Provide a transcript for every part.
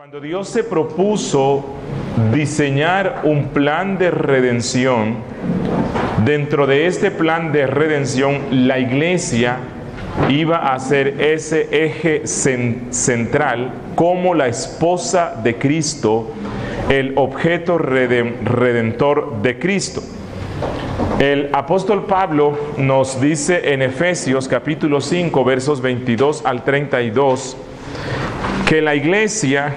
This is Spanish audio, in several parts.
Cuando Dios se propuso diseñar un plan de redención, dentro de este plan de redención, la iglesia iba a ser ese eje central como la esposa de Cristo, el objeto redentor de Cristo. El apóstol Pablo nos dice en Efesios capítulo 5, versos 22 al 32, que la iglesia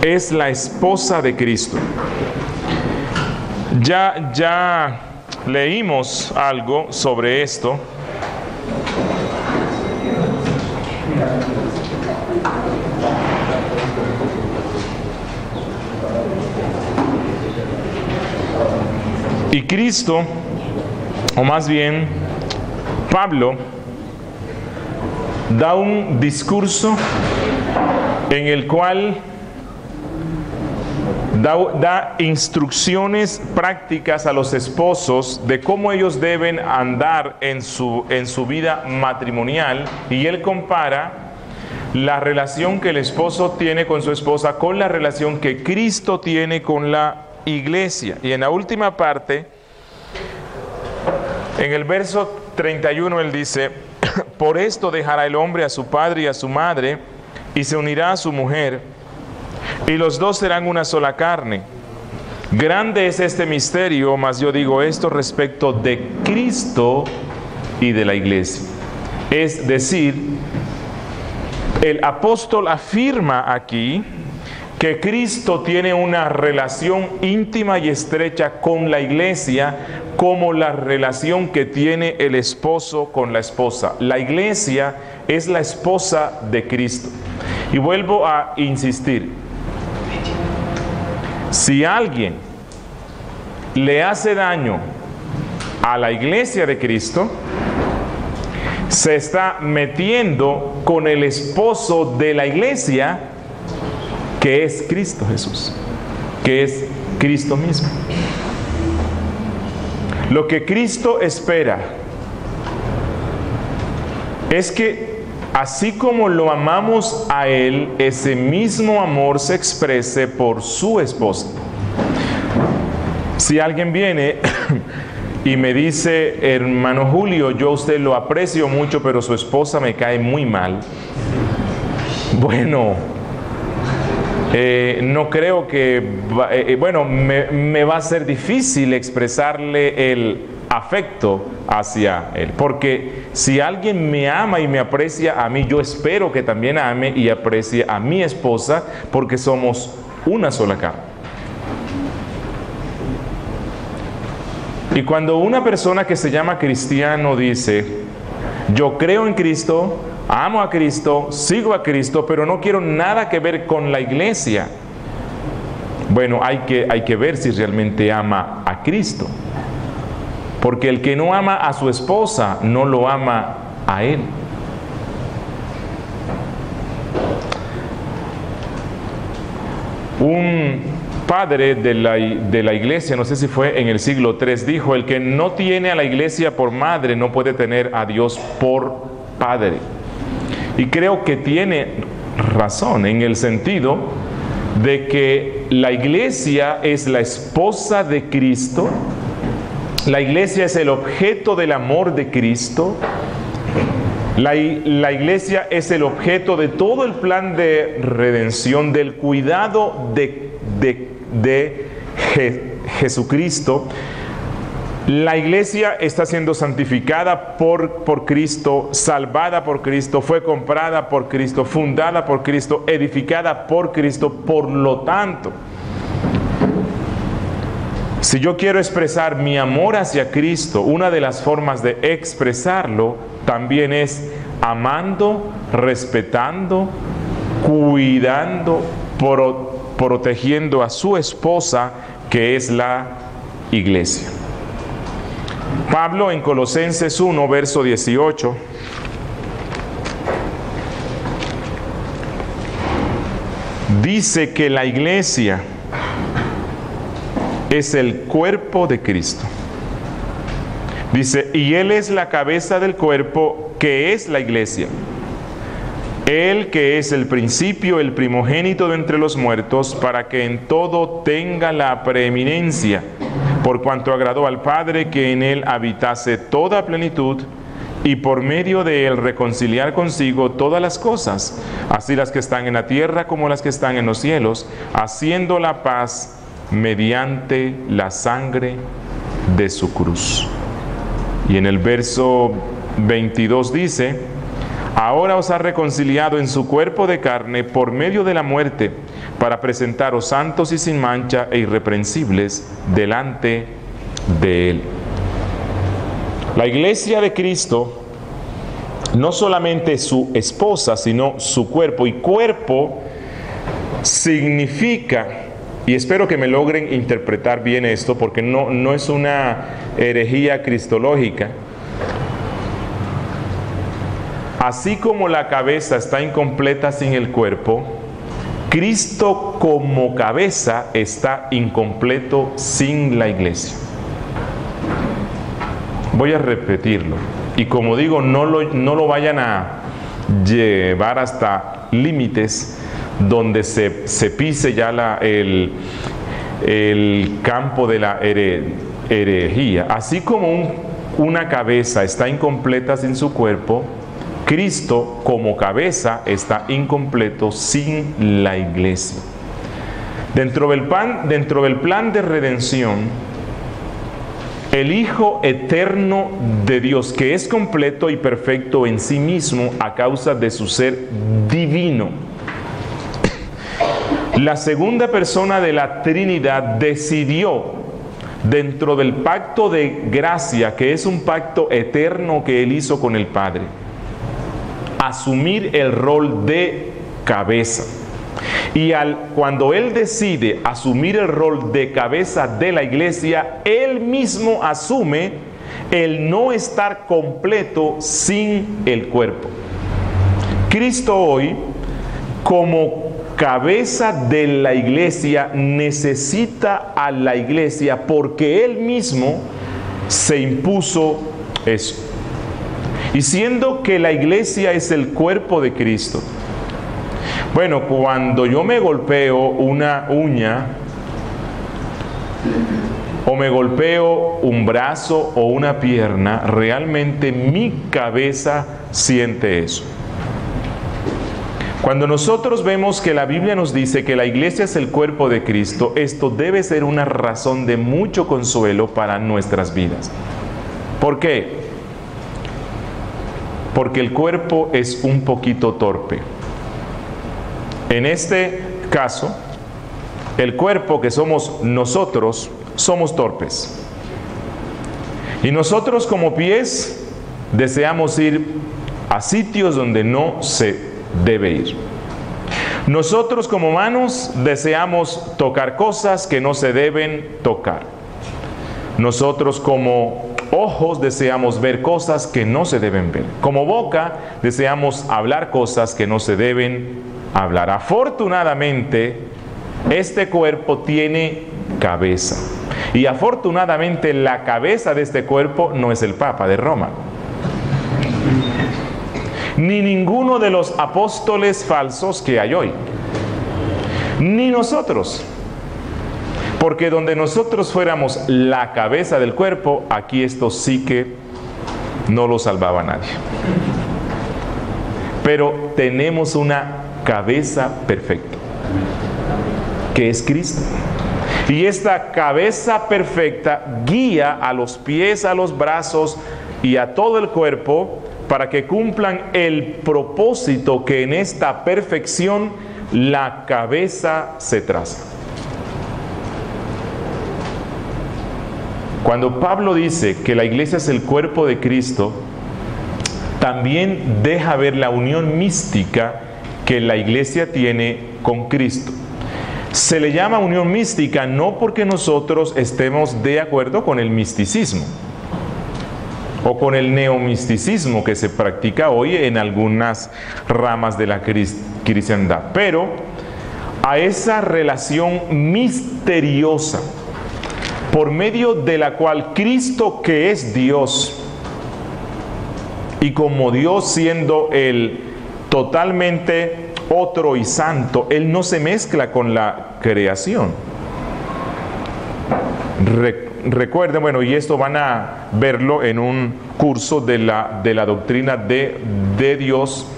es la esposa de Cristo. Ya leímos algo sobre esto. Y Cristo, o más bien Pablo, da un discurso en el cual da instrucciones prácticas a los esposos de cómo ellos deben andar en su vida matrimonial, y él compara la relación que el esposo tiene con su esposa con la relación que Cristo tiene con la iglesia. Y en la última parte, en el verso 31, él dice: por esto dejará el hombre a su padre y a su madre, y se unirá a su mujer, y los dos serán una sola carne. Grande es este misterio, mas yo digo esto respecto de Cristo y de la iglesia. Es decir, el apóstol afirma aquí que Cristo tiene una relación íntima y estrecha con la iglesia, como la relación que tiene el esposo con la esposa. La iglesia es la esposa de Cristo. Y vuelvo a insistir, si alguien le hace daño a la iglesia de Cristo, se está metiendo con el esposo de la iglesia, que es Cristo Jesús, que es Cristo mismo. Lo que Cristo espera es que así como lo amamos a Él, ese mismo amor se exprese por su esposa. Si alguien viene y me dice: hermano Julio, yo a usted lo aprecio mucho, pero su esposa me cae muy mal. Bueno, no creo que, me va a ser difícil expresarle el afecto hacia él, porque si alguien me ama y me aprecia a mí, yo espero que también ame y aprecie a mi esposa, porque somos una sola carne. Y cuando una persona que se llama cristiano dice: yo creo en Cristo, amo a Cristo, sigo a Cristo, pero no quiero nada que ver con la iglesia, bueno, hay que ver si realmente ama a Cristo. Porque el que no ama a su esposa, no lo ama a él. Un padre de la iglesia, no sé si fue en el siglo III, dijo: el que no tiene a la iglesia por madre, no puede tener a Dios por padre. Y creo que tiene razón, en el sentido de que la iglesia es la esposa de Cristo. La iglesia es el objeto del amor de Cristo. La iglesia es el objeto de todo el plan de redención, del cuidado de Jesucristo. La iglesia está siendo santificada por Cristo, salvada por Cristo, fue comprada por Cristo, fundada por Cristo, edificada por Cristo. Por lo tanto, si yo quiero expresar mi amor hacia Cristo, una de las formas de expresarlo también es amando, respetando, cuidando, protegiendo a su esposa, que es la iglesia. Pablo en Colosenses 1, verso 18, dice que la iglesia es el cuerpo de Cristo. Dice: y Él es la cabeza del cuerpo, que es la iglesia. Él que es el principio, el primogénito de entre los muertos, para que en todo tenga la preeminencia, por cuanto agradó al Padre que en él habitase toda plenitud, y por medio de él reconciliar consigo todas las cosas, así las que están en la tierra como las que están en los cielos, haciendo la paz mediante la sangre de su cruz. Y en el verso 22 dice: ahora os ha reconciliado en su cuerpo de carne por medio de la muerte, para presentaros santos y sin mancha e irreprensibles delante de él. La iglesia de Cristo no solamente su esposa, sino su cuerpo. Y cuerpo significa, y espero que me logren interpretar bien esto, porque no es una herejía cristológica. Así como la cabeza está incompleta sin el cuerpo, Cristo como cabeza está incompleto sin la iglesia. Voy a repetirlo. Y como digo, no lo vayan a llevar hasta límites donde se pise ya el campo de la herejía. Así como una cabeza está incompleta sin su cuerpo, Cristo como cabeza está incompleto sin la iglesia. Dentro del plan de redención, el Hijo eterno de Dios, que es completo y perfecto en sí mismo a causa de su ser divino, la segunda persona de la Trinidad decidió, dentro del pacto de gracia, que es un pacto eterno que Él hizo con el Padre, asumir el rol de cabeza. Y cuando Él decide asumir el rol de cabeza de la iglesia, Él mismo asume el no estar completo sin el cuerpo. Cristo hoy, como cabeza de la iglesia, necesita a la iglesia porque Él mismo se impuso eso. Y siendo que la iglesia es el cuerpo de Cristo, bueno, cuando yo me golpeo una uña, o me golpeo un brazo o una pierna, realmente mi cabeza siente eso. Cuando nosotros vemos que la Biblia nos dice que la iglesia es el cuerpo de Cristo, esto debe ser una razón de mucho consuelo para nuestras vidas. ¿Por qué? Porque el cuerpo es un poquito torpe. En este caso, el cuerpo que somos nosotros, somos torpes. Y nosotros como pies deseamos ir a sitios donde no se debe ir. Nosotros como manos deseamos tocar cosas que no se deben tocar. Nosotros como ojos deseamos ver cosas que no se deben ver. Como boca deseamos hablar cosas que no se deben hablar. Afortunadamente, este cuerpo tiene cabeza. Y afortunadamente la cabeza de este cuerpo no es el Papa de Roma, ni ninguno de los apóstoles falsos que hay hoy, ni nosotros. Porque donde nosotros fuéramos la cabeza del cuerpo, aquí esto sí que no lo salvaba nadie. Pero tenemos una cabeza perfecta, que es Cristo. Y esta cabeza perfecta guía a los pies, a los brazos y a todo el cuerpo para que cumplan el propósito que en esta perfección la cabeza se traza. Cuando Pablo dice que la iglesia es el cuerpo de Cristo, también deja ver la unión mística que la iglesia tiene con Cristo. Se le llama unión mística no porque nosotros estemos de acuerdo con el misticismo o con el neomisticismo que se practica hoy en algunas ramas de la cristiandad, pero a esa relación misteriosa por medio de la cual Cristo, que es Dios, y como Dios siendo el totalmente otro y santo. Él no se mezcla con la creación. Recuerden, bueno, y esto van a verlo en un curso de la doctrina de Dios,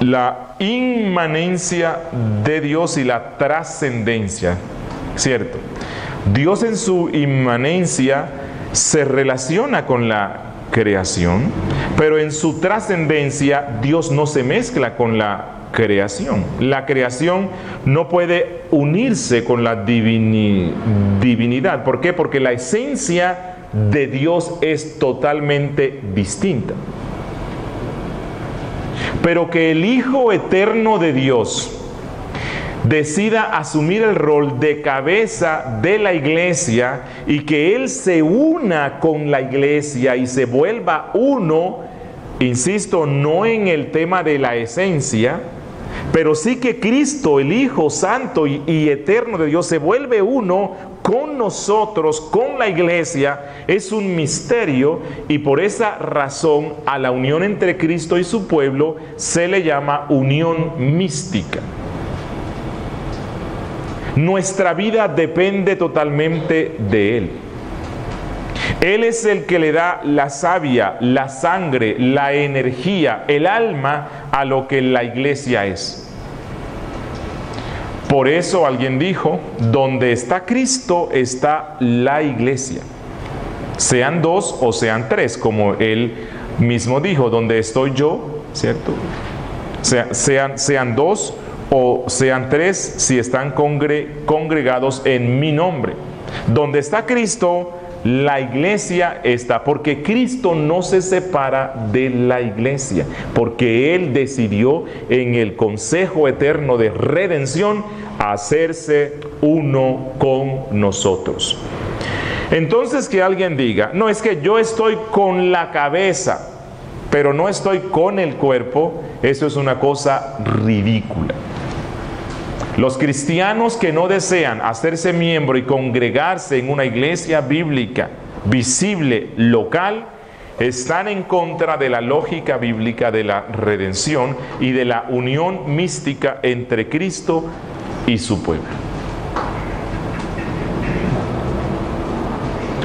la inmanencia de Dios y la trascendencia, ¿cierto? Dios en su inmanencia se relaciona con la creación, pero en su trascendencia Dios no se mezcla con la creación. La creación no puede unirse con la divinidad. ¿Por qué? Porque la esencia de Dios es totalmente distinta. Pero que el Hijo eterno de Dios decida asumir el rol de cabeza de la iglesia y que Él se una con la iglesia y se vuelva uno, insisto, no en el tema de la esencia, pero sí que Cristo, el Hijo Santo y Eterno de Dios, se vuelve uno con nosotros, con la iglesia, es un misterio, y por esa razón a la unión entre Cristo y su pueblo se le llama unión mística. Nuestra vida depende totalmente de Él. Él es el que le da la savia, la sangre, la energía, el alma a lo que la iglesia es. Por eso alguien dijo, donde está Cristo está la iglesia. Sean dos o sean tres, como Él mismo dijo, donde estoy yo, ¿cierto? Sean dos o sean tres si están congregados en mi nombre. Donde está Cristo, la iglesia está, porque Cristo no se separa de la iglesia, porque Él decidió en el consejo eterno de redención hacerse uno con nosotros. Entonces, que alguien diga, no, es que yo estoy con la cabeza, pero no estoy con el cuerpo, eso es una cosa ridícula. Los cristianos que no desean hacerse miembro y congregarse en una iglesia bíblica visible, local, están en contra de la lógica bíblica de la redención y de la unión mística entre Cristo y su pueblo.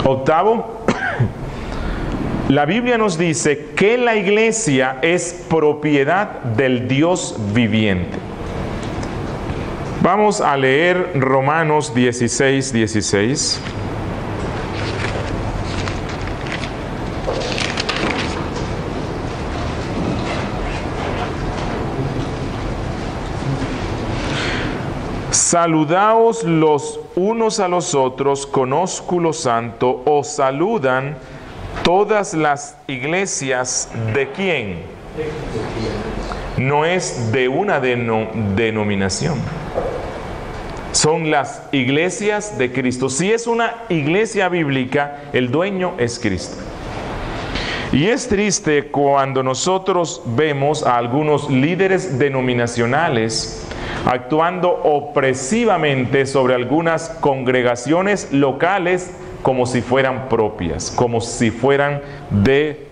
Octavo, la Biblia nos dice que la iglesia es propiedad del Dios viviente. Vamos a leer Romanos 16:16. Saludaos los unos a los otros con ósculo santo, os saludan todas las iglesias. ¿De quién? No es de una denominación. Son las iglesias de Cristo. Si es una iglesia bíblica, el dueño es Cristo. Y es triste cuando nosotros vemos a algunos líderes denominacionales actuando opresivamente sobre algunas congregaciones locales como si fueran propias, como si fueran de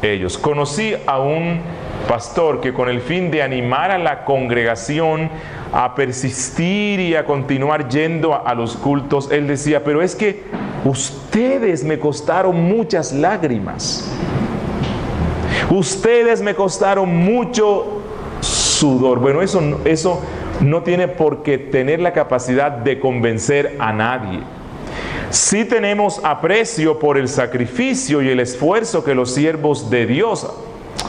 ellos. Conocí a un pastor que, con el fin de animar a la congregación a persistir y a continuar yendo a los cultos, él decía, pero es que ustedes me costaron muchas lágrimas, ustedes me costaron mucho sudor. Bueno, eso no tiene por qué tener la capacidad de convencer a nadie. Sí tenemos aprecio por el sacrificio y el esfuerzo que los siervos de Dios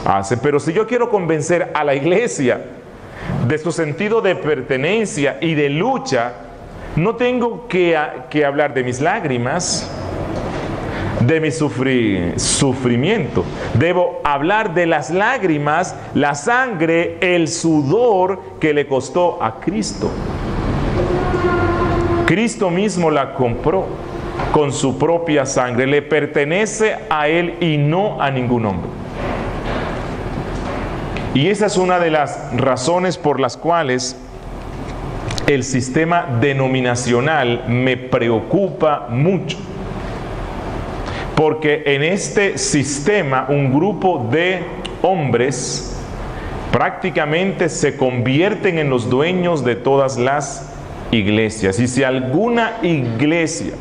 hacen, pero si yo quiero convencer a la iglesia de su sentido de pertenencia y de lucha, no tengo que hablar de mis lágrimas, de mi sufrimiento. Debo hablar de las lágrimas, la sangre, el sudor que le costó a Cristo. Cristo mismo la compró con su propia sangre. Le pertenece a Él y no a ningún hombre. Y esa es una de las razones por las cuales el sistema denominacional me preocupa mucho. Porque en este sistema un grupo de hombres prácticamente se convierten en los dueños de todas las iglesias. Y si alguna iglesia,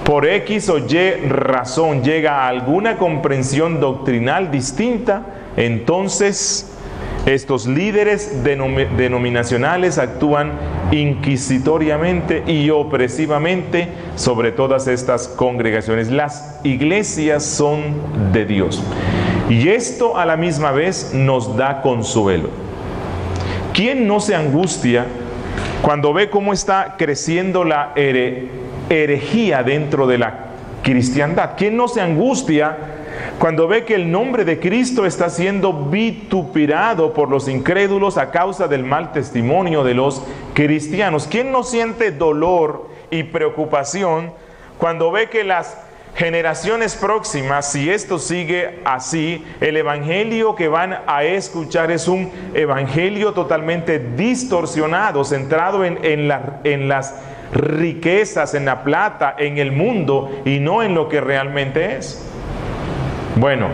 por X o Y razón, llega a alguna comprensión doctrinal distinta, entonces estos líderes denominacionales actúan inquisitoriamente y opresivamente sobre todas estas congregaciones. Las iglesias son de Dios. Y esto a la misma vez nos da consuelo. ¿Quién no se angustia cuando ve cómo está creciendo la herejía dentro de la cristiandad? ¿Quién no se angustia cuando ve que el nombre de Cristo está siendo vituperado por los incrédulos a causa del mal testimonio de los cristianos? ¿Quién no siente dolor y preocupación cuando ve que las generaciones próximas, si esto sigue así, el evangelio que van a escuchar es un evangelio totalmente distorsionado, centrado en las riquezas, en la plata, en el mundo, y no en lo que realmente es? Bueno,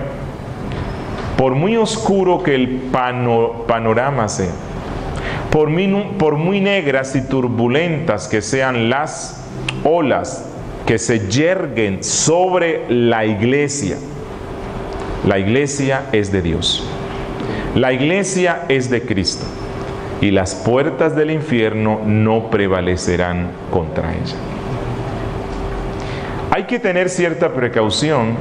por muy oscuro que el panorama sea, por muy negras y turbulentas que sean las olas que se yerguen sobre la iglesia es de Dios. La iglesia es de Cristo. Y las puertas del infierno no prevalecerán contra ella. Hay que tener cierta precaución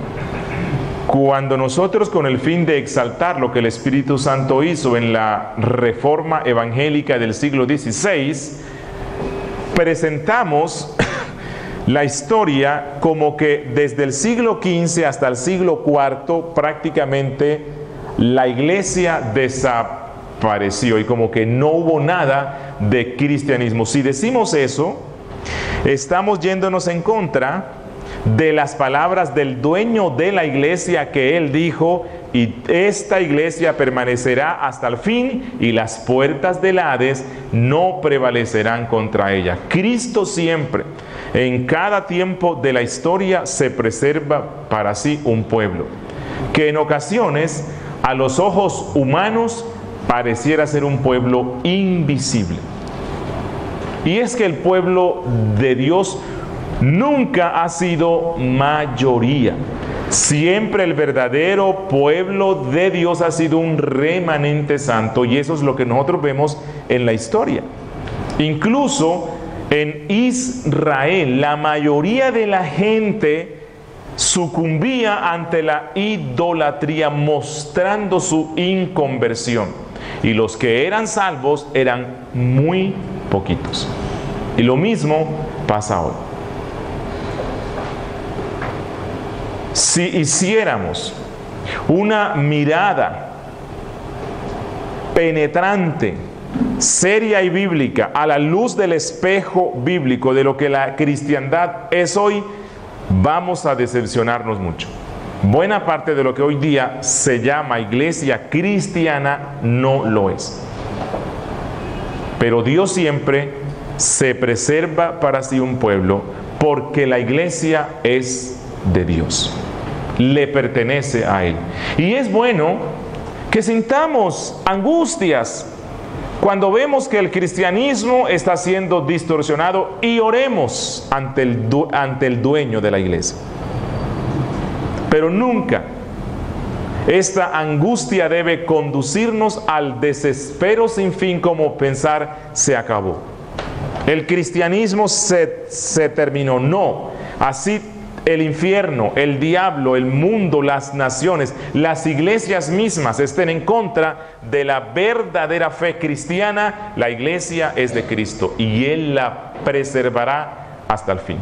cuando nosotros, con el fin de exaltar lo que el Espíritu Santo hizo en la reforma evangélica del siglo XVI, presentamos la historia como que desde el siglo XV hasta el siglo IV prácticamente la iglesia desapareció y como que no hubo nada de cristianismo. Si decimos eso, estamos yéndonos en contra de las palabras del dueño de la iglesia, que él dijo: y esta iglesia permanecerá hasta el fin, y las puertas del Hades no prevalecerán contra ella. Cristo siempre, en cada tiempo de la historia, se preserva para sí un pueblo, que en ocasiones a los ojos humanos pareciera ser un pueblo invisible. Y es que el pueblo de Dios nunca ha sido mayoría. Siempre el verdadero pueblo de Dios ha sido un remanente santo, y eso es lo que nosotros vemos en la historia. Incluso en Israel, la mayoría de la gente sucumbía ante la idolatría, mostrando su inconversión. Y los que eran salvos eran muy poquitos. Y lo mismo pasa hoy. Si hiciéramos una mirada penetrante, seria y bíblica, a la luz del espejo bíblico de lo que la cristiandad es hoy, vamos a decepcionarnos mucho. Buena parte de lo que hoy día se llama iglesia cristiana no lo es. Pero Dios siempre se preserva para sí un pueblo, porque la iglesia es de Dios, le pertenece a Él. Y es bueno que sintamos angustias cuando vemos que el cristianismo está siendo distorsionado, y oremos ante el dueño de la iglesia. Pero nunca esta angustia debe conducirnos al desespero sin fin, como pensar: se acabó, el cristianismo se terminó. No, así el infierno, el diablo, el mundo, las naciones, las iglesias mismas estén en contra de la verdadera fe cristiana, la iglesia es de Cristo y Él la preservará hasta el fin.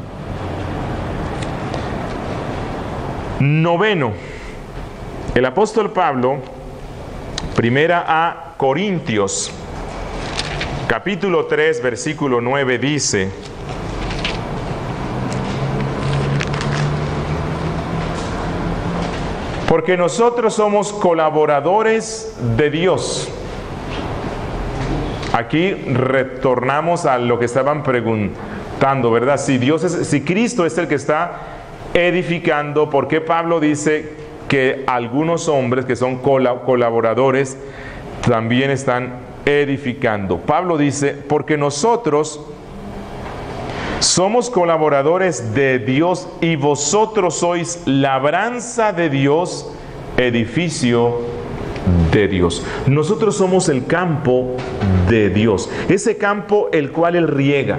Noveno, el apóstol Pablo, primera a Corintios, capítulo 3, versículo 9, dice: porque nosotros somos colaboradores de Dios. Aquí retornamos a lo que estaban preguntando, ¿verdad? Si Cristo es el que está edificando, ¿por qué Pablo dice que algunos hombres que son colaboradores también están edificando. Pablo dice, porque nosotros somos colaboradores de Dios y vosotros sois labranza de Dios, edificio de Dios. Nosotros somos el campo de Dios, ese campo el cual Él riega.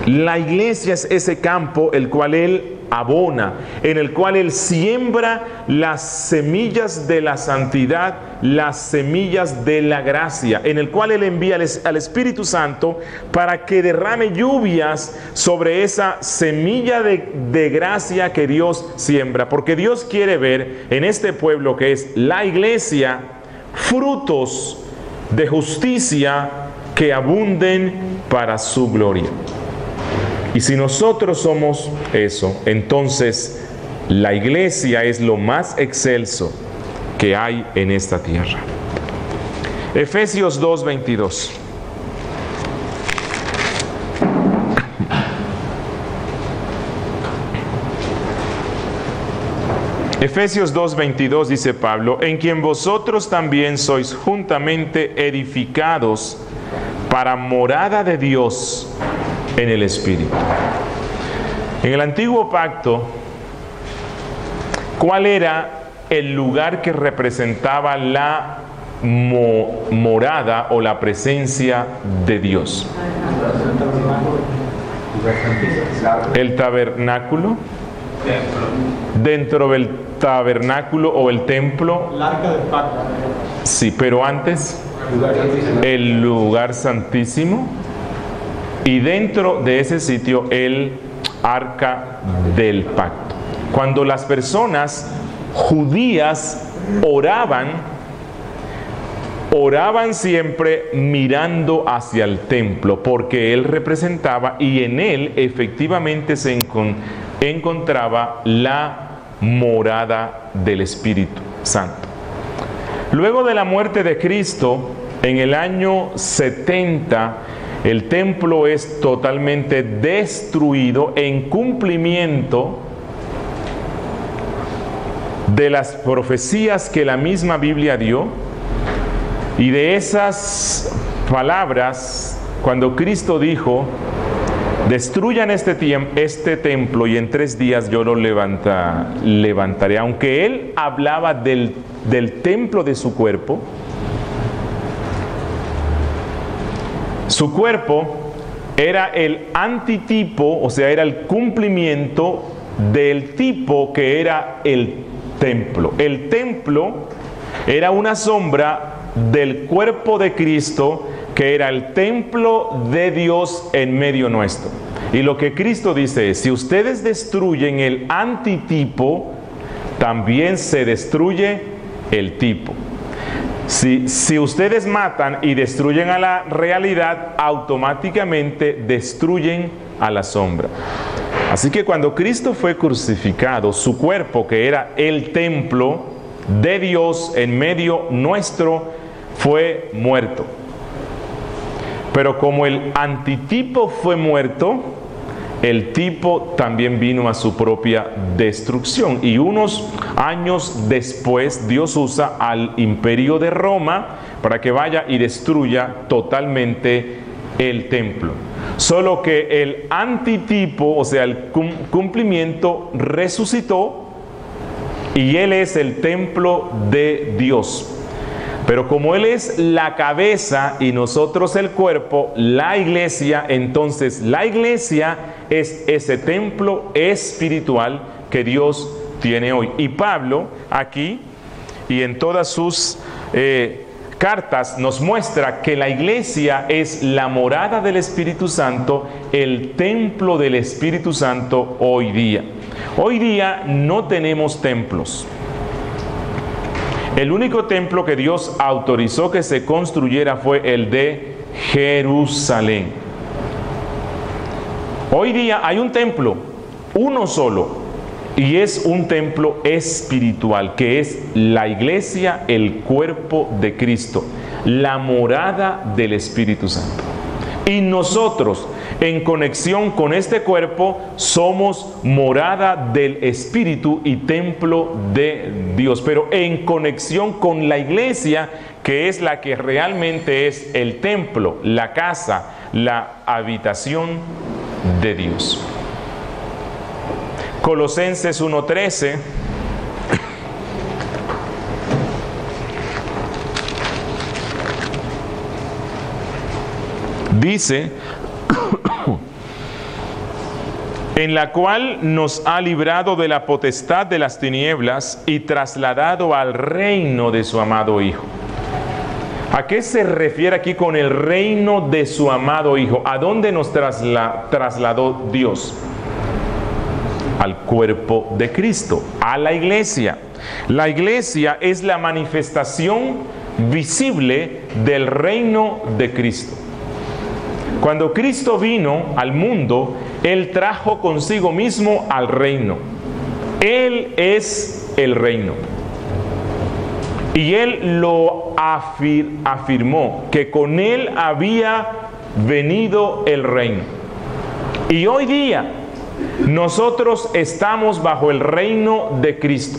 La iglesia es ese campo el cual Él abona, en el cual Él siembra las semillas de la santidad, las semillas de la gracia, en el cual Él envía al Espíritu Santo para que derrame lluvias sobre esa semilla de gracia que Dios siembra, porque Dios quiere ver en este pueblo que es la iglesia frutos de justicia que abunden para su gloria. Y si nosotros somos eso, entonces la iglesia es lo más excelso que hay en esta tierra. Efesios 2:22. Efesios 2:22 dice Pablo, en quien vosotros también sois juntamente edificados para morada de Dios en el Espíritu. En el antiguo pacto, ¿cuál era el lugar que representaba la morada o la presencia de Dios? El tabernáculo. Dentro del tabernáculo o el templo. El arca del pacto. Sí, pero antes, el lugar santísimo. Y dentro de ese sitio, el arca del pacto. Cuando las personas judías oraban siempre mirando hacia el templo, porque él representaba y en él efectivamente se encontraba la morada del Espíritu Santo. Luego de la muerte de Cristo, en el año 70, el templo es totalmente destruido en cumplimiento de las profecías que la misma Biblia dio y de esas palabras cuando Cristo dijo: destruyan este templo y en 3 días yo lo levantaré. Aunque él hablaba del templo de su cuerpo, su cuerpo era el antitipo, o sea, era el cumplimiento del tipo que era el templo. El templo era una sombra del cuerpo de Cristo, que era el templo de Dios en medio nuestro. Y lo que Cristo dice es: si ustedes destruyen el antitipo, también se destruye el tipo. Si ustedes matan y destruyen a la realidad, automáticamente destruyen a la sombra. Así que cuando Cristo fue crucificado, su cuerpo, que era el templo de Dios en medio nuestro, fue muerto. Pero como el antitipo fue muerto, el tipo también vino a su propia destrucción. Y unos años después, Dios usa al imperio de Roma para que vaya y destruya totalmente el templo. Solo que el antitipo, o sea, el cumplimiento, resucitó y Él es el templo de Dios. Pero como Él es la cabeza y nosotros el cuerpo, la iglesia, entonces la iglesia es ese templo espiritual que Dios tiene hoy. Y Pablo aquí y en todas sus cartas nos muestra que la iglesia es la morada del Espíritu Santo, el templo del Espíritu Santo hoy día. Hoy día no tenemos templos. El único templo que Dios autorizó que se construyera fue el de Jerusalén. Hoy día hay un templo, uno solo, y es un templo espiritual, que es la iglesia, el cuerpo de Cristo, la morada del Espíritu Santo. Y nosotros, En conexión con este cuerpo somos morada del Espíritu y templo de Dios. Pero en conexión con la iglesia, que es la que realmente es el templo, la casa, la habitación de Dios. Colosenses 1:13 dice: en la cual nos ha librado de la potestad de las tinieblas y trasladado al reino de su amado Hijo. ¿A qué se refiere aquí con el reino de su amado Hijo? ¿A dónde nos trasladó Dios? Al cuerpo de Cristo, a la iglesia. La iglesia es la manifestación visible del reino de Cristo. Cuando Cristo vino al mundo, Él trajo consigo mismo al reino. Él es el reino. Y Él lo afirmó, que con Él había venido el reino. Y hoy día nosotros estamos bajo el reino de Cristo.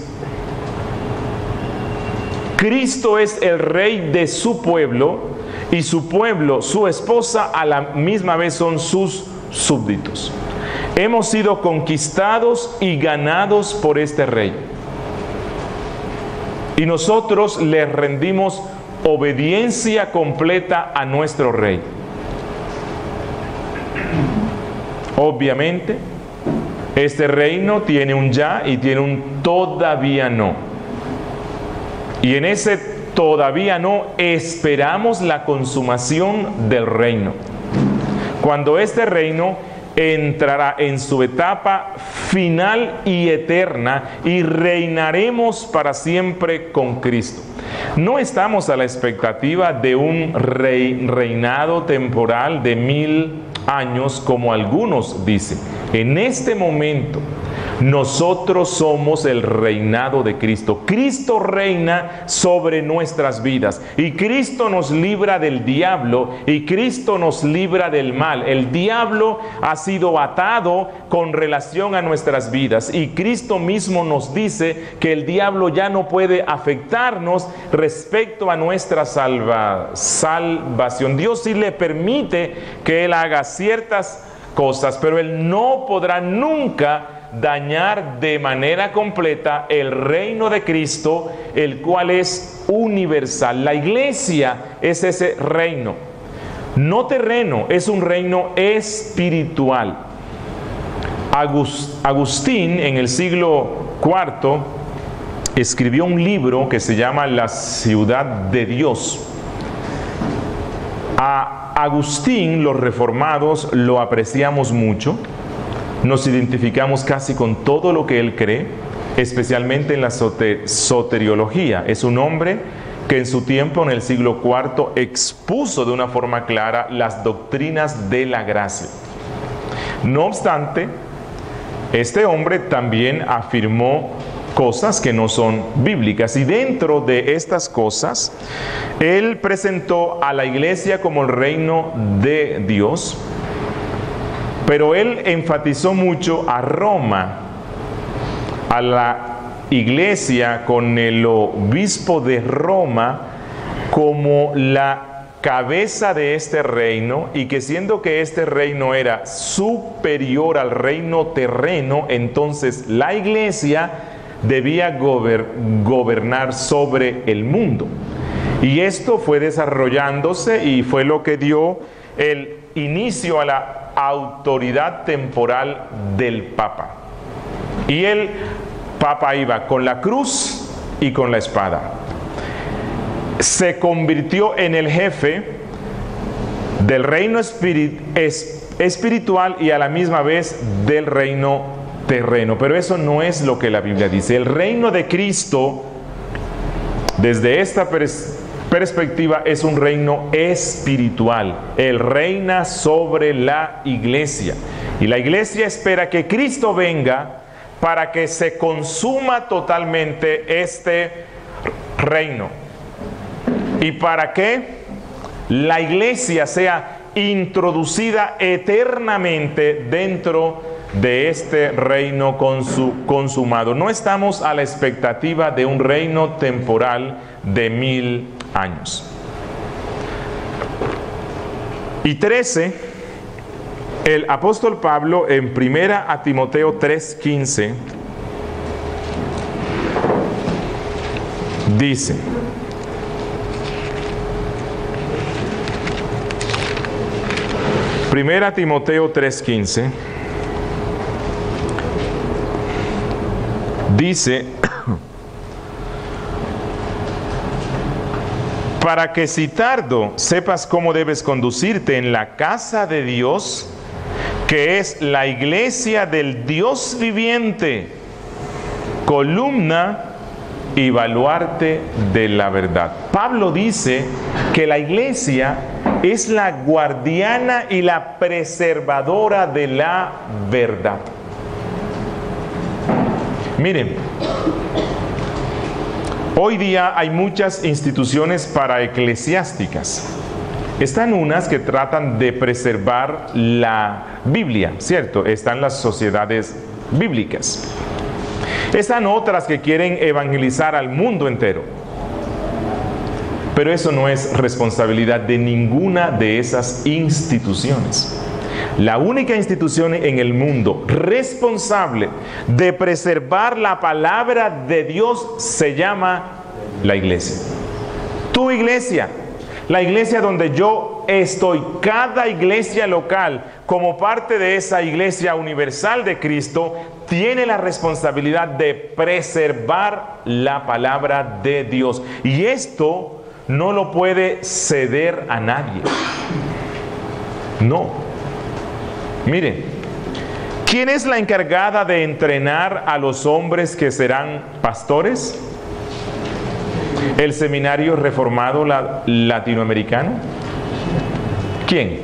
Cristo es el rey de su pueblo, y su pueblo, su esposa, a la misma vez son sus súbditos. Hemos sido conquistados y ganados por este rey. Y nosotros le rendimos obediencia completa a nuestro rey. Obviamente, este reino tiene un ya y tiene un todavía no. Y en ese todavía no esperamos la consumación del reino. Cuando este reino entrará en su etapa final y eterna y reinaremos para siempre con Cristo. No estamos a la expectativa de un reinado temporal de 1000 años como algunos dicen. En este momento nosotros somos el reinado de Cristo. Cristo reina sobre nuestras vidas y Cristo nos libra del diablo y Cristo nos libra del mal. El diablo ha sido atado con relación a nuestras vidas y Cristo mismo nos dice que el diablo ya no puede afectarnos respecto a nuestra salvación. Dios sí le permite que Él haga ciertas cosas, pero Él no podrá nunca dañar de manera completa el reino de Cristo, el cual es universal. La iglesia es ese reino, no terreno, es un reino espiritual. Agustín, en el siglo IV, escribió un libro que se llama La ciudad de Dios. A Agustín, los reformados lo apreciamos mucho. Nos identificamos casi con todo lo que él cree, especialmente en la soteriología. Es un hombre que en su tiempo, en el siglo IV, expuso de una forma clara las doctrinas de la gracia. No obstante, este hombre también afirmó cosas que no son bíblicas, y dentro de estas cosas, él presentó a la iglesia como el reino de Dios. Pero él enfatizó mucho a Roma, a la iglesia con el obispo de Roma como la cabeza de este reino, y que siendo que este reino era superior al reino terreno, entonces la iglesia debía gobernar sobre el mundo. Y esto fue desarrollándose y fue lo que dio el inicio a la autoridad temporal del Papa. Y el Papa iba con la cruz y con la espada. Se convirtió en el jefe del reino espiritual y a la misma vez del reino terreno. Pero eso no es lo que la Biblia dice. El reino de Cristo, desde esta perspectiva, es un reino espiritual. Él reina sobre la iglesia y la iglesia espera que Cristo venga para que se consuma totalmente este reino y para que la iglesia sea introducida eternamente dentro de este reino consumado. No estamos a la expectativa de un reino temporal de 1000 años. Y 13, el apóstol Pablo en 1 a Timoteo 3:15 dice: Primera Timoteo 3:15 dice: para que si tardo sepas cómo debes conducirte en la casa de Dios, que es la iglesia del Dios viviente, columna y baluarte de la verdad. Pablo dice que la iglesia es la guardiana y la preservadora de la verdad. Miren, hoy día hay muchas instituciones paraeclesiásticas. Están unas que tratan de preservar la Biblia, ¿cierto? Están las sociedades bíblicas. Están otras que quieren evangelizar al mundo entero. Pero eso no es responsabilidad de ninguna de esas instituciones. La única institución en el mundo responsable de preservar la palabra de Dios se llama la iglesia. Tu iglesia, la iglesia donde yo estoy, cada iglesia local, como parte de esa iglesia universal de Cristo, tiene la responsabilidad de preservar la palabra de Dios. Y esto no lo puede ceder a nadie. No. Miren, ¿quién es la encargada de entrenar a los hombres que serán pastores? ¿El Seminario Reformado Latinoamericano? ¿Quién?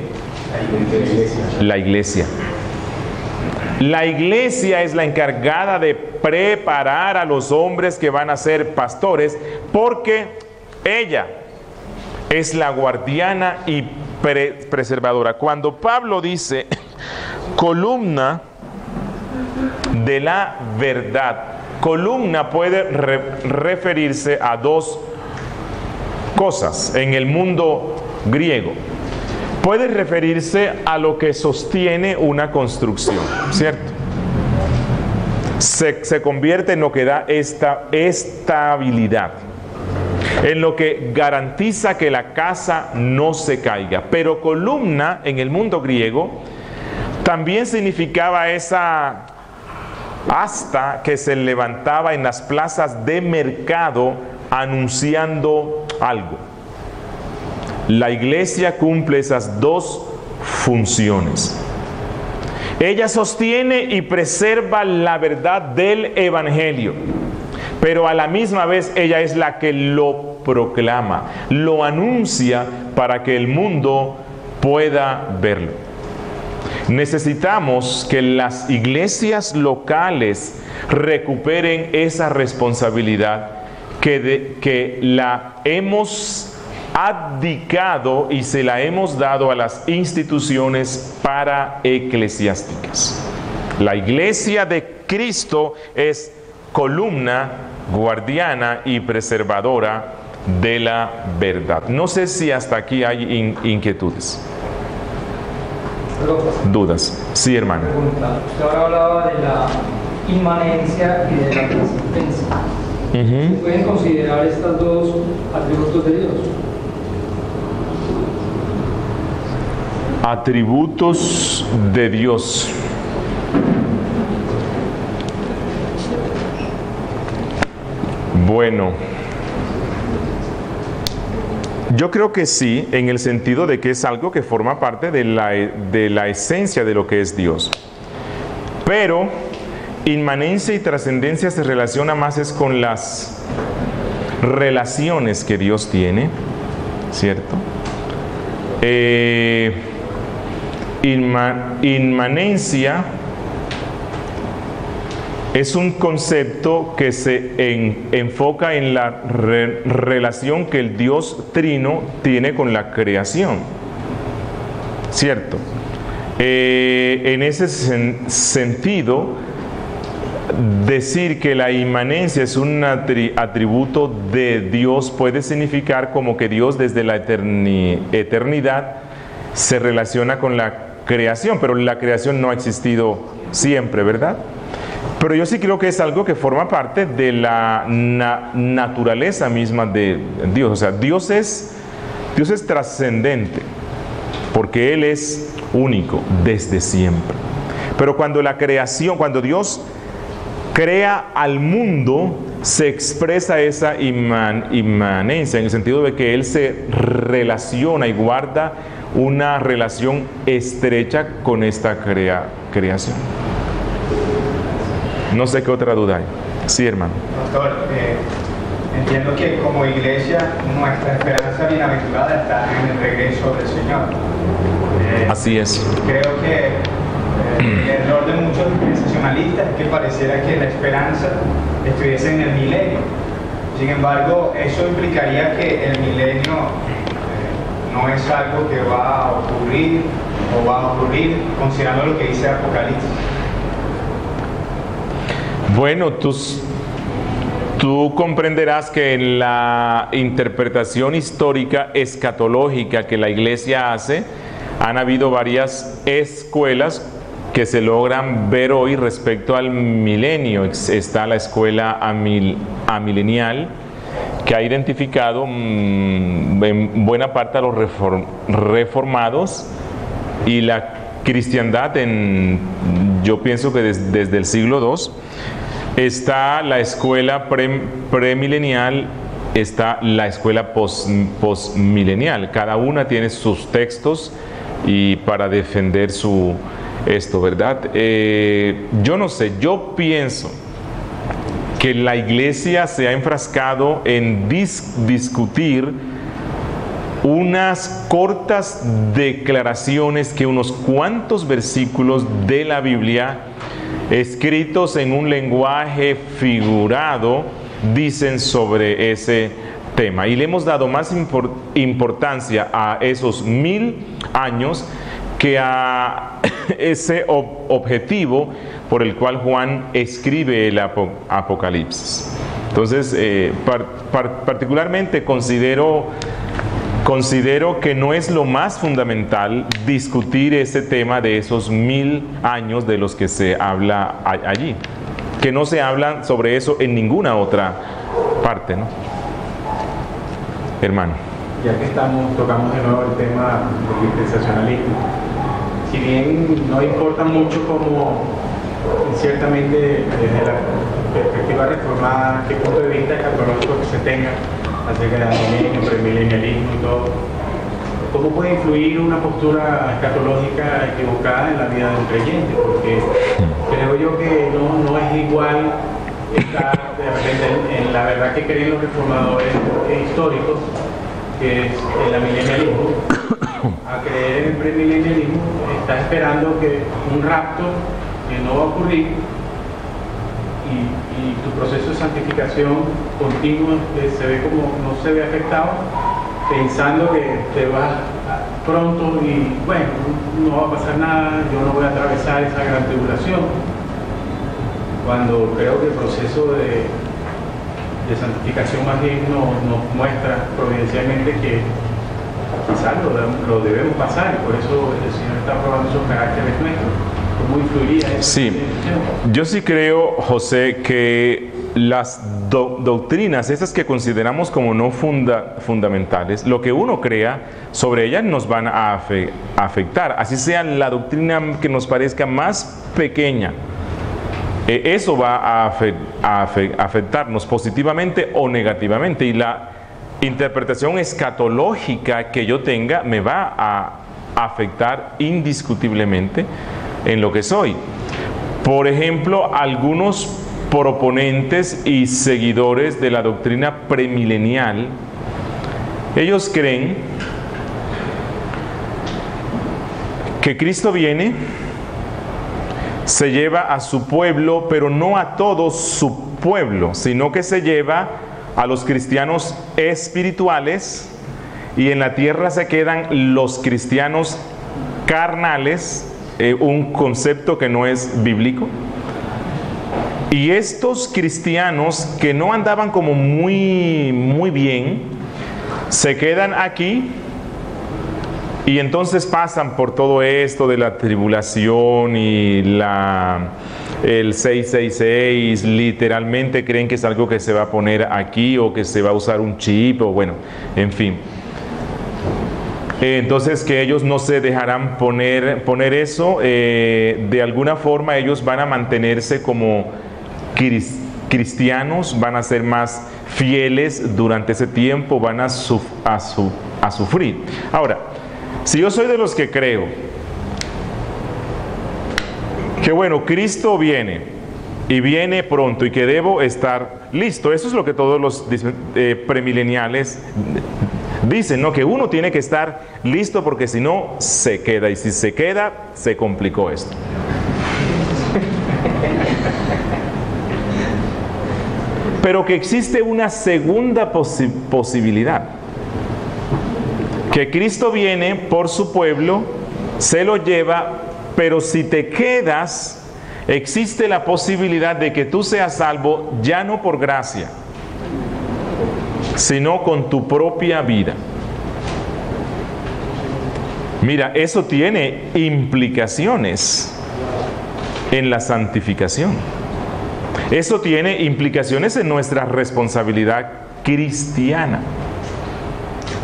La iglesia. La iglesia es la encargada de preparar a los hombres que van a ser pastores, porque ella es la guardiana y preservadora. Cuando Pablo dice columna de la verdad, columna puede referirse a dos cosas en el mundo griego. Puede referirse a lo que sostiene una construcción, ¿cierto? Se convierte en lo que da esta estabilidad, en lo que garantiza que la casa no se caiga. Pero columna en el mundo griego también significaba esa asta que se levantaba en las plazas de mercado anunciando algo. La iglesia cumple esas dos funciones. Ella sostiene y preserva la verdad del evangelio, pero a la misma vez ella es la que lo proclama, lo anuncia para que el mundo pueda verlo. Necesitamos que las iglesias locales recuperen esa responsabilidad que la hemos abdicado y se la hemos dado a las instituciones paraeclesiásticas. La iglesia de Cristo es columna, guardiana y preservadora de la verdad. No sé si hasta aquí hay inquietudes. Dudas. Sí, hermano. Pregunta. Usted ahora hablaba de la inmanencia y de la trascendencia. ¿Se pueden considerar estos dos atributos de Dios? Atributos de Dios. Bueno, yo creo que sí, en el sentido de que es algo que forma parte de la esencia de lo que es Dios. Pero inmanencia y trascendencia se relaciona más es con las relaciones que Dios tiene, ¿cierto? Inmanencia es un concepto que se enfoca en la relación que el Dios Trino tiene con la creación. ¿cierto? En ese sentido, decir que la inmanencia es un atributo de Dios puede significar como que Dios desde la eternidad se relaciona con la creación, pero la creación no ha existido siempre, ¿verdad? Pero yo sí creo que es algo que forma parte de la naturaleza misma de Dios. O sea, Dios es trascendente, porque Él es único desde siempre. Pero cuando Dios crea al mundo, se expresa esa inmanencia, en el sentido de que Él se relaciona y guarda una relación estrecha con esta creación. No sé qué otra duda hay. Sí, hermano. Pastor, entiendo que como iglesia nuestra esperanza bienaventurada está en el regreso del Señor. Así es. Creo que el error de muchos dispensacionalistas es que pareciera que la esperanza estuviese en el milenio. Sin embargo, eso implicaría que el milenio no es algo que va a ocurrir o va a ocurrir considerando lo que dice Apocalipsis. Bueno, tú comprenderás que en la interpretación histórica escatológica que la iglesia hace, han habido varias escuelas que se logran ver hoy respecto al milenio. Está la escuela amilenial, que ha identificado en buena parte a los reformados, y la cristiandad yo pienso que desde el siglo II. Está la escuela premilenial, está la escuela postmilenial. Cada una tiene sus textos y para defender esto, ¿verdad? Yo no sé, yo pienso que la iglesia se ha enfrascado en discutir unas cortas declaraciones que unos cuantos versículos de la Biblia escritos en un lenguaje figurado dicen sobre ese tema, y le hemos dado más importancia a esos 1000 años que a ese objetivo por el cual Juan escribe el Apocalipsis. Entonces, particularmente considero que no es lo más fundamental discutir ese tema de esos 1000 años de los que se habla allí, que no se habla sobre eso en ninguna otra parte, ¿no? Hermano. Ya que tocamos de nuevo el tema del dispensacionalismo, si bien no importa mucho como ciertamente desde la perspectiva reformada, qué punto de vista escatológico que se tenga acerca del milenio, premilenialismo y todo, ¿cómo puede influir una postura escatológica equivocada en la vida de un creyente? Porque creo yo que no es igual estar de repente en la verdad que creen los reformadores históricos, que es el amilenialismo, a creer en el premilenialismo. Está esperando que un rapto que no va a ocurrir, y tu proceso de santificación continuo se ve como no se ve afectado, pensando que te vas pronto y bueno, no va a pasar nada, yo no voy a atravesar esa gran tribulación, cuando creo que el proceso de santificación más bien nos muestra providencialmente que quizás lo debemos pasar, y por eso el Señor está probando esos caracteres nuestros. ¿Cómo influiría eso? Sí, yo sí creo, José, que las doctrinas, esas que consideramos como no fundamentales, lo que uno crea sobre ellas nos van a afectar, así sea la doctrina que nos parezca más pequeña. Eso va a afectarnos positivamente o negativamente, y la interpretación escatológica que yo tenga me va a afectar indiscutiblemente en lo que soy. Por ejemplo, algunos proponentes y seguidores de la doctrina premilenial, ellos creen que Cristo viene, se lleva a su pueblo, pero no a todo su pueblo, sino que se lleva a los cristianos espirituales, y en la tierra se quedan los cristianos carnales, un concepto que no es bíblico. Y estos cristianos que no andaban como muy bien, se quedan aquí y entonces pasan por todo esto de la tribulación y el 666, literalmente creen que es algo que se va a poner aquí o que se va a usar un chip o bueno, en fin. Entonces que ellos no se dejarán poner eso, de alguna forma ellos van a mantenerse como cristianos, van a ser más fieles durante ese tiempo, van a sufrir. Ahora, si yo soy de los que creo que bueno, Cristo viene y viene pronto y que debo estar listo, eso es lo que todos los premileniales dicen, ¿no? Que uno tiene que estar listo porque si no se queda, y si se queda se complicó esto. Pero que existe una segunda posibilidad, que Cristo viene por su pueblo, se lo lleva, pero si te quedas, existe la posibilidad de que tú seas salvo ya no por gracia, sino con tu propia vida. Mira, eso tiene implicaciones en la santificación. Eso tiene implicaciones en nuestra responsabilidad cristiana.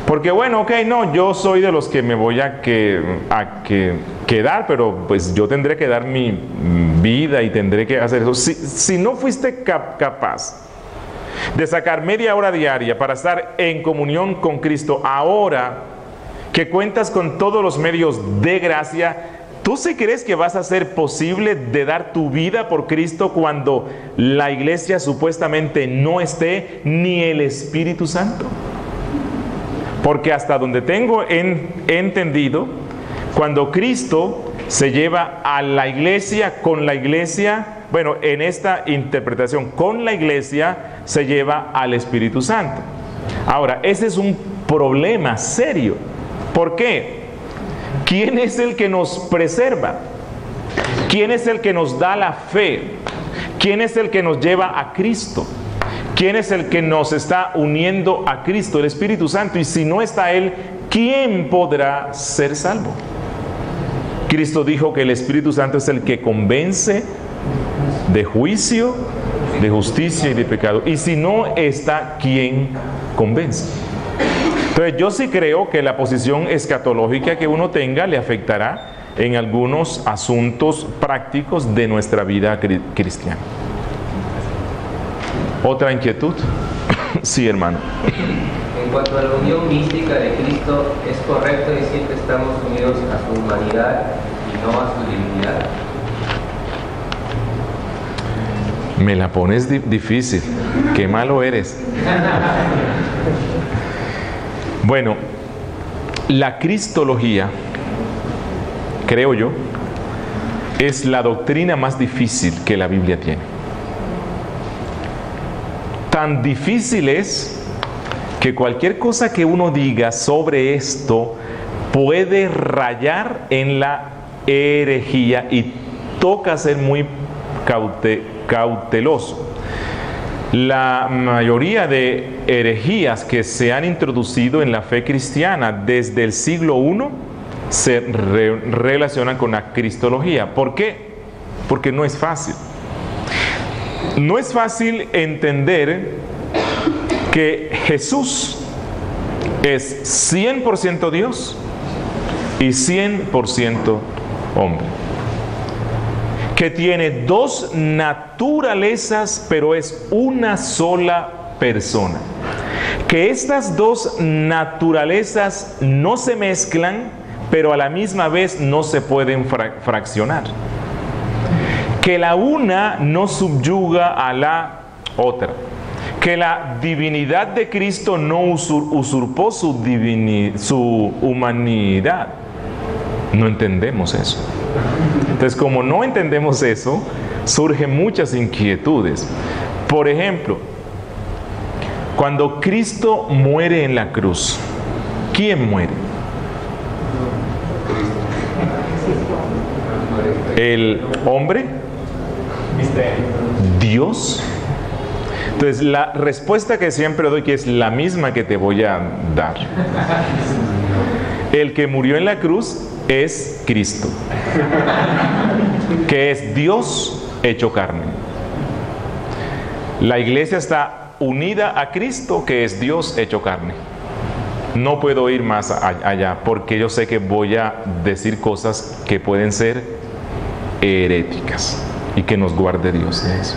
Porque bueno, ok, no, yo soy de los que me voy a quedar, pero pues yo tendré que dar mi vida y tendré que hacer eso. Si no fuiste capaz de sacar media hora diaria para estar en comunión con Cristo, ahora que cuentas con todos los medios de gracia, ¿tú sí crees que vas a ser posible de dar tu vida por Cristo cuando la iglesia supuestamente no esté, ni el Espíritu Santo? Porque hasta donde tengo entendido, cuando Cristo se lleva a la iglesia, con la iglesia, bueno, en esta interpretación, con la iglesia se lleva al Espíritu Santo. Ahora, ese es un problema serio. ¿Por qué? ¿Quién es el que nos preserva? ¿Quién es el que nos da la fe? ¿Quién es el que nos lleva a Cristo? ¿Quién es el que nos está uniendo a Cristo? El Espíritu Santo. Y si no está Él, ¿quién podrá ser salvo? Cristo dijo que el Espíritu Santo es el que convence de juicio, de justicia y de pecado. Y si no está, ¿quién convence? Entonces yo sí creo que la posición escatológica que uno tenga le afectará en algunos asuntos prácticos de nuestra vida cristiana. ¿Otra inquietud? Sí, hermano. En cuanto a la unión mística de Cristo, ¿es correcto decir que estamos unidos a su humanidad y no a su divinidad? Me la pones difícil. Qué malo eres. Bueno, la cristología, creo yo, es la doctrina más difícil que la Biblia tiene. Tan difícil es que cualquier cosa que uno diga sobre esto puede rayar en la herejía y toca ser muy cauteloso. La mayoría de herejías que se han introducido en la fe cristiana desde el siglo I se relacionan con la cristología. ¿Por qué? Porque no es fácil. No es fácil entender que Jesús es 100% Dios y 100% hombre. Que tiene dos naturalezas, pero es una sola persona. Que estas dos naturalezas no se mezclan, pero a la misma vez no se pueden fraccionar. Que la una no subyuga a la otra. Que la divinidad de Cristo no usurpó su humanidad. No entendemos eso. Entonces, como no entendemos eso, surgen muchas inquietudes. Por ejemplo, cuando Cristo muere en la cruz, ¿quién muere? El hombre, Dios. Entonces, la respuesta que siempre doy, que es la misma que te voy a dar. El que murió en la cruz es Cristo, que es Dios hecho carne. La iglesia está unida a Cristo, que es Dios hecho carne. No puedo ir más allá, porque yo sé que voy a decir cosas que pueden ser heréticas, y que nos guarde Dios de eso.